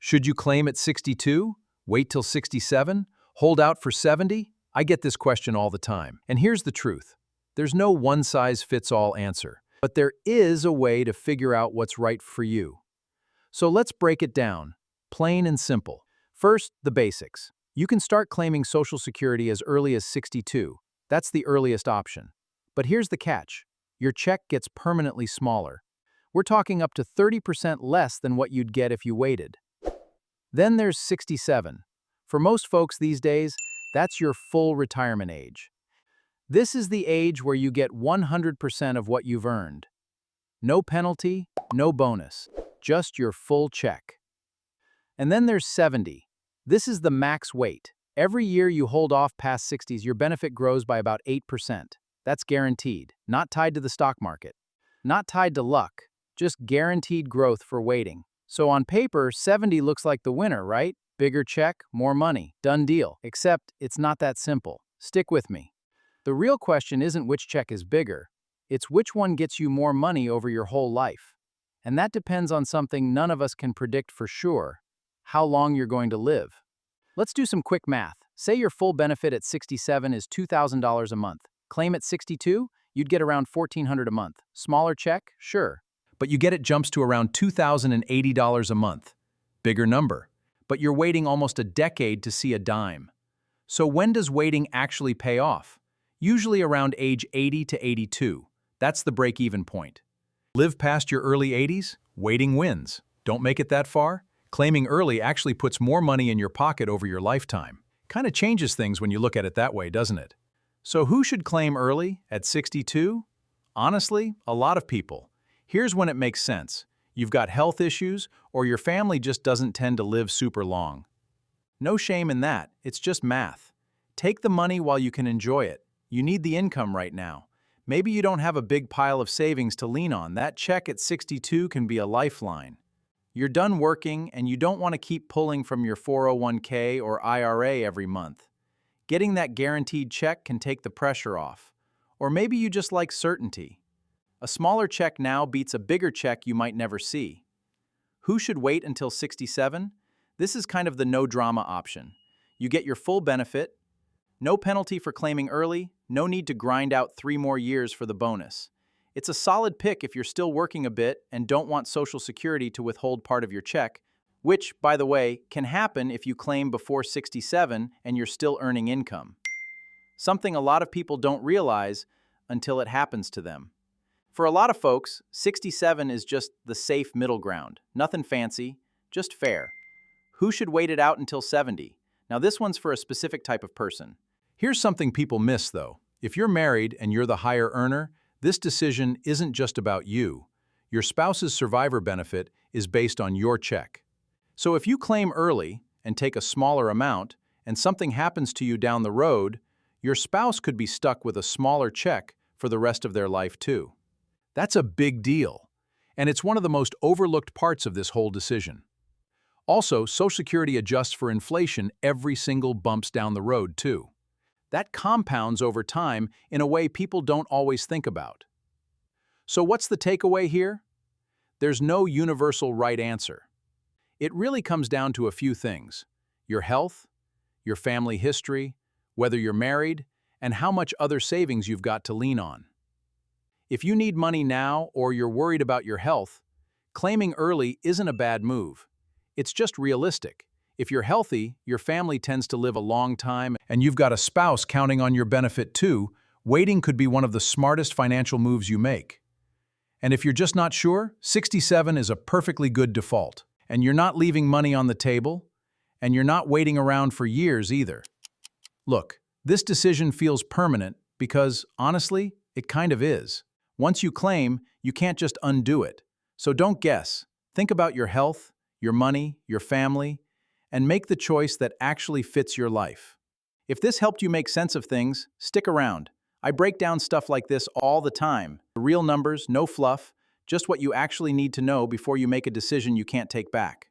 Should you claim at 62? Wait till 67? Hold out for 70? I get this question all the time. And here's the truth. There's no one-size-fits-all answer, but there is a way to figure out what's right for you. So let's break it down, plain and simple. First, the basics. You can start claiming Social Security as early as 62. That's the earliest option. But here's the catch. Your check gets permanently smaller. We're talking up to 30% less than what you'd get if you waited. Then there's 67. For most folks these days, that's your full retirement age. This is the age where you get 100% of what you've earned. No penalty, no bonus, just your full check. And then there's 70. This is the max wait. Every year you hold off past 60s, your benefit grows by about 8%. That's guaranteed, not tied to the stock market. Not tied to luck, just guaranteed growth for waiting. So on paper, 70 looks like the winner, right? Bigger check, more money, done deal. Except it's not that simple. Stick with me. The real question isn't which check is bigger, it's which one gets you more money over your whole life. And that depends on something none of us can predict for sure: how long you're going to live. Let's do some quick math. Say your full benefit at 67 is $2,000 a month. Claim at 62, you'd get around $1,400 a month. Smaller check? Sure. But you get it jumps to around $2,080 a month. Bigger number. But you're waiting almost a decade to see a dime. So when does waiting actually pay off? Usually around age 80 to 82. That's the break-even point. Live past your early 80s? Waiting wins. Don't make it that far? Claiming early actually puts more money in your pocket over your lifetime. Kind of changes things when you look at it that way, doesn't it? So who should claim early at 62? Honestly, a lot of people. Here's when it makes sense. You've got health issues, or your family just doesn't tend to live super long. No shame in that, it's just math. Take the money while you can enjoy it. You need the income right now. Maybe you don't have a big pile of savings to lean on. That check at 62 can be a lifeline. You're done working and you don't want to keep pulling from your 401k or IRA every month. Getting that guaranteed check can take the pressure off. Or maybe you just like certainty. A smaller check now beats a bigger check you might never see. Who should wait until 67? This is kind of the no-drama option. You get your full benefit, no penalty for claiming early, no need to grind out 3 more years for the bonus. It's a solid pick if you're still working a bit and don't want Social Security to withhold part of your check, which, by the way, can happen if you claim before 67 and you're still earning income. Something a lot of people don't realize until it happens to them. For a lot of folks, 67 is just the safe middle ground. Nothing fancy, just fair. Who should wait it out until 70? Now this one's for a specific type of person. Here's something people miss, though. If you're married and you're the higher earner, this decision isn't just about you. Your spouse's survivor benefit is based on your check. So if you claim early and take a smaller amount, and something happens to you down the road, your spouse could be stuck with a smaller check for the rest of their life too. That's a big deal, and it's one of the most overlooked parts of this whole decision. Also, Social Security adjusts for inflation every single bumps down the road too. That compounds over time in a way people don't always think about. So what's the takeaway here? There's no universal right answer. It really comes down to a few things: your health, your family history, whether you're married, and how much other savings you've got to lean on. If you need money now or you're worried about your health, claiming early isn't a bad move. It's just realistic. If you're healthy, your family tends to live a long time, and you've got a spouse counting on your benefit too, waiting could be one of the smartest financial moves you make. And if you're just not sure, 67 is a perfectly good default. And you're not leaving money on the table, and you're not waiting around for years either. Look, this decision feels permanent because, honestly, it kind of is. Once you claim, you can't just undo it. So don't guess. Think about your health, your money, your family, and make the choice that actually fits your life. If this helped you make sense of things, stick around. I break down stuff like this all the time. Real numbers, no fluff, just what you actually need to know before you make a decision you can't take back.